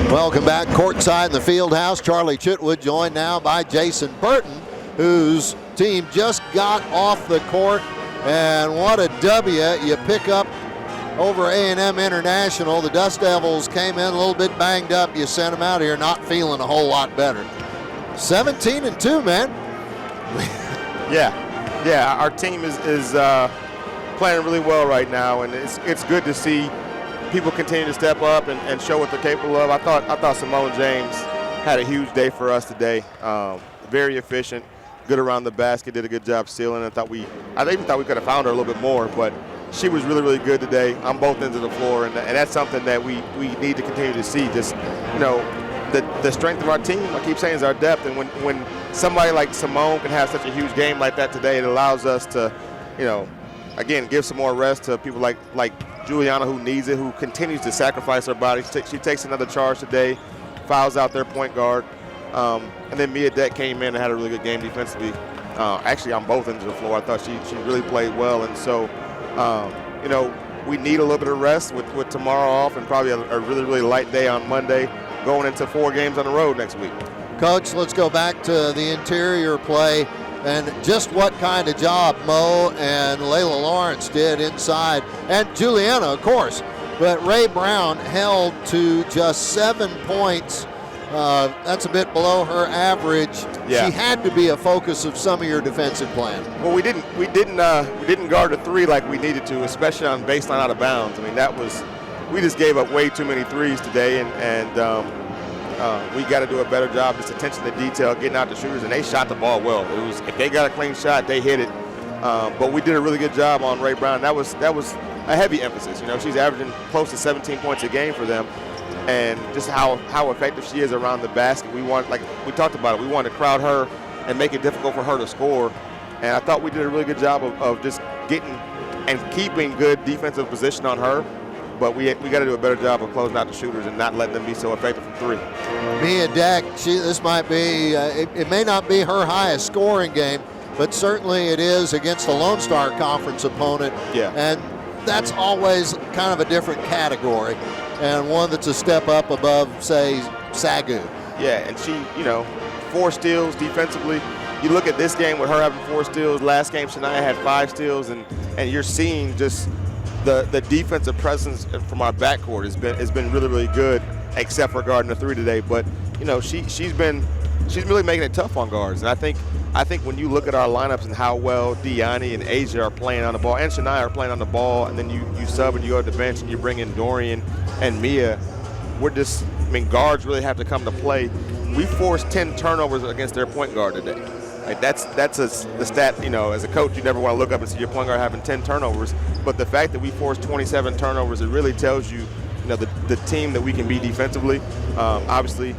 Welcome back courtside in the field house. Charlie Chitwood joined now by Jason Burton, whose team just got off the court. And what a W you pick up over A&M-International. The Dust Devils came in a little bit banged up. You sent them out here not feeling a whole lot better. 17-2, man. Yeah, our team is playing really well right now, and it's good to see people continue to step up and show what they're capable of. I thought Simone James had a huge day for us today. Very efficient, good around the basket, did a good job stealing. I even thought we could have found her a little bit more, but she was really, really good today on both ends of the floor, and that's something that we need to continue to see. Just, the strength of our team, I keep saying, is our depth, and when somebody like Simone can have such a huge game like that today, it allows us to, again, give some more rest to people like Juliana, who needs it, who continues to sacrifice her body. She takes another charge today, fouls out their point guard. And then Mia Deck came in and had a really good game defensively. Actually, on both ends of the floor, I thought she really played well. And so, we need a little bit of rest with tomorrow off and probably a really, really light day on Monday, going into 4 games on the road next week. Coach, let's go back to the interior play and just what kind of job Mo and Layla Lawrence did inside, and Juliana, of course. But Ray Brown held to just 7 points. That's a bit below her average. Yeah. She had to be a focus of some of your defensive plan. Well, we didn't guard the 3 like we needed to, especially on baseline out of bounds. I mean, we just gave up way too many threes today, and we got to do a better job, just attention to detail, getting out the shooters, and they shot the ball well. If they got a clean shot, they hit it. But we did a really good job on Ray Brown. That was a heavy emphasis. She's averaging close to 17 points a game for them, and just how effective she is around the basket. We want, like we talked about it, we want to crowd her and make it difficult for her to score. And I thought we did a really good job of just getting and keeping good defensive position on her. But we got to do a better job of closing out the shooters and not letting them be so effective from 3. Mia Deck, this might be, it may not be her highest scoring game, but certainly it is against a Lone Star Conference opponent. Yeah. And that's always kind of a different category, and one that's a step up above, say, Sagu. Yeah, and she, 4 steals defensively. You look at this game with her having 4 steals. Last game, Shania had 5 steals, and you're seeing just the defensive presence from our backcourt has been really, really good, except for guarding the 3 today. But she's really making it tough on guards. And I think when you look at our lineups and how well Deani and Asia are playing on the ball, and Shania are playing on the ball, and then you sub and you go to the bench and you bring in Dorian and Mia, guards really have to come to play. We forced 10 turnovers against their point guard today. Like the stat, as a coach, you never want to look up and see your point guard having 10 turnovers. But the fact that we forced 27 turnovers, it really tells you, the team that we can be defensively. Obviously,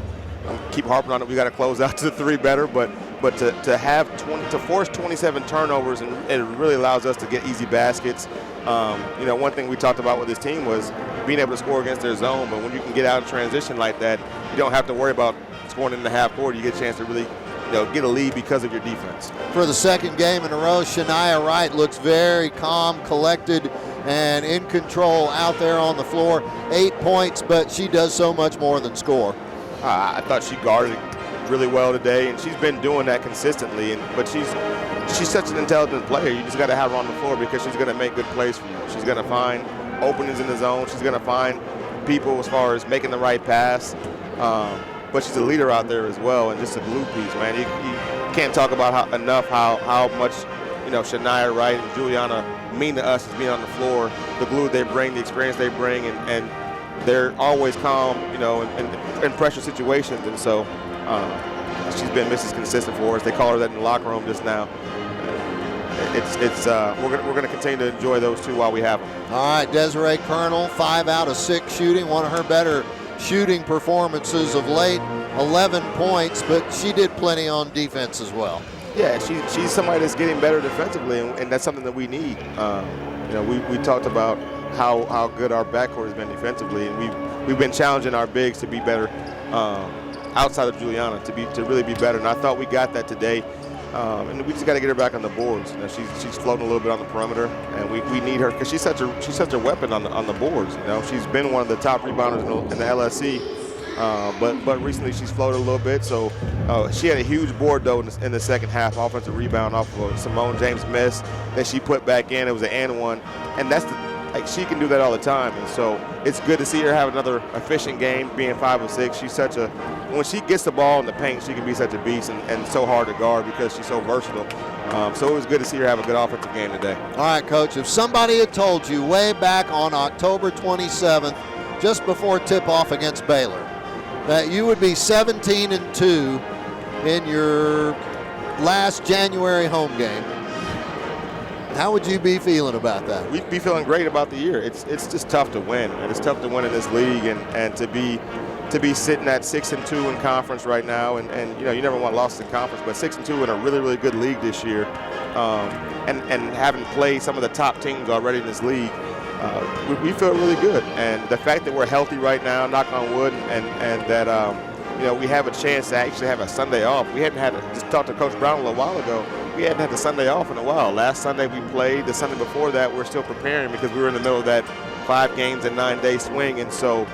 keep harping on it. We got to close out to the 3 better. But to force 27 turnovers, and it really allows us to get easy baskets. One thing we talked about with this team was being able to score against their zone. But when you can get out of transition like that, you don't have to worry about scoring in the half court. You get a chance to really get a lead because of your defense. For the 2nd game in a row, Shania Wright looks very calm, collected, and in control out there on the floor. 8 points, but she does so much more than score. I thought she guarded really well today, and she's been doing that consistently. But she's such an intelligent player. You just got to have her on the floor because she's going to make good plays for you. She's going to find openings in the zone. She's going to find people as far as making the right pass. But she's a leader out there as well, and just a glue piece, man. You can't talk about how much Shania Wright and Juliana mean to us as being on the floor. The glue they bring, the experience they bring, and they're always calm, in pressure situations. And so she's been Mrs. Consistent for us. They call her that in the locker room just now. We're gonna continue to enjoy those 2 while we have them. All right, Desiree Colonel, 5 out of 6 shooting, one of her better shooting performances of late, 11 points, but she did plenty on defense as well. Yeah, she's somebody that's getting better defensively, and that's something that we need. We talked about how good our backcourt has been defensively, and we've been challenging our bigs to be better outside of Juliana, to really be better. And I thought we got that today. And we just got to get her back on the boards. She's floating a little bit on the perimeter, and we need her because she's such a weapon on the boards. She's been one of the top rebounders in the LSC But recently she's floated a little bit. So she had a huge board though in the second half, offensive rebound off of a Simone James miss that she put back in. It was an and one, and that's she can do that all the time. And so it's good to see her have another efficient game, being 5 of 6. She's such a, when she gets the ball in the paint, she can be such a beast and so hard to guard because she's so versatile. So it was good to see her have a good offensive game today. All right, Coach, if somebody had told you way back on October 27th, just before tip-off against Baylor, that you would be 17-2 in your last January home game, how would you be feeling about that? We'd be feeling great about the year. It's just tough to win, and it's tough to win in this league, and to be sitting at 6-2 in conference right now, and you know, you never want losses in conference, but 6-2 in a really, really good league this year, and having played some of the top teams already in this league, we feel really good. And the fact that we're healthy right now, knock on wood, and that you know, we have a chance to actually have a Sunday off. We hadn't had just talked to Coach Brown a little while ago. We hadn't had the Sunday off in a while. Last Sunday we played. The Sunday before that we're still preparing because we were in the middle of that 5 games and 9-day swing. And so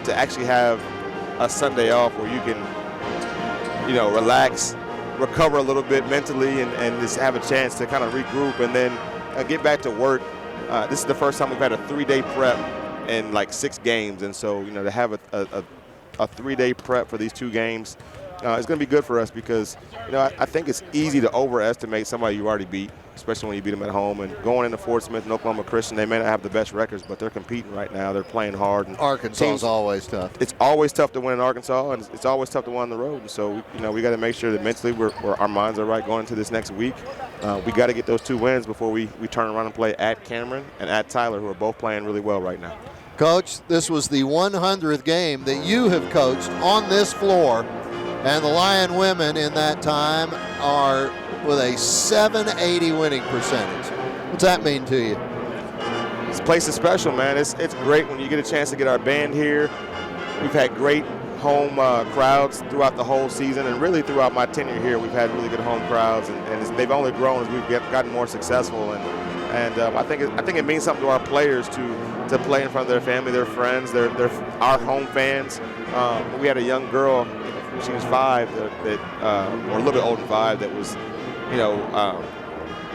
to actually have a Sunday off where you can, you know, relax, recover a little bit mentally, and just have a chance to kind of regroup and then get back to work. This is the first time we've had a 3-day prep in like 6 games. And so, you know, to have a 3-day prep for these 2 games is going to be good for us because, you know, I think it's easy to overestimate somebody you already beat, especially when you beat them at home. And going into Fort Smith and Oklahoma Christian, they may not have the best records, but they're competing right now. They're playing hard. And Arkansas is always tough. It's always tough to win in Arkansas, and it's always tough to win on the road. And so, you know, we got to make sure that mentally our minds are right going into this next week. We got to get those 2 wins before we turn around and play at Cameron and at Tyler, who are both playing really well right now. Coach, this was the 100th game that you have coached on this floor, and the Lion women in that time are with a 780 winning percentage. What's that mean to you? This place is special, man. It's great when you get a chance to get our band here. We've had great home crowds throughout the whole season, and really throughout my tenure here, we've had really good home crowds, and they've only grown as we've gotten more successful. And I think it means something to our players to play in front of their family, their friends, they're our home fans. We had a young girl, she was 5, or a little bit older than 5, that was, you know,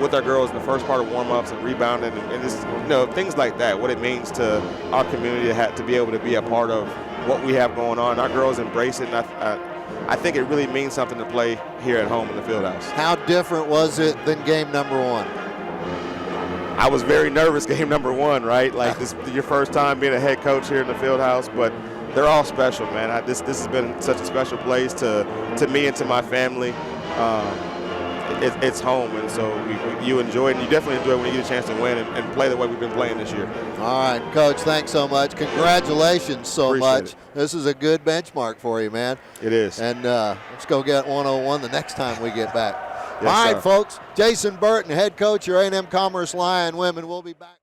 with our girls in the first part of warm-ups and rebounding, and just, you know, things like that. What it means to our community to be able to be a part of what we have going on. Our girls embrace it, and I think it really means something to play here at home in the Fieldhouse. How different was it than game number 1? I was very nervous game number 1, right? Like this your first time being a head coach here in the Fieldhouse, but they're all special, man. This has been such a special place to me and to my family. It's home, and so you enjoy it, and you definitely enjoy it when you get a chance to win and play the way we've been playing this year. All right, Coach, thanks so much. Congratulations so much. This is a good benchmark for you, man. It is. And let's go get 101 the next time we get back. Yes, all right, sir. folks. Jason Burton, head coach, your A&M-Commerce Lion women. We'll be back.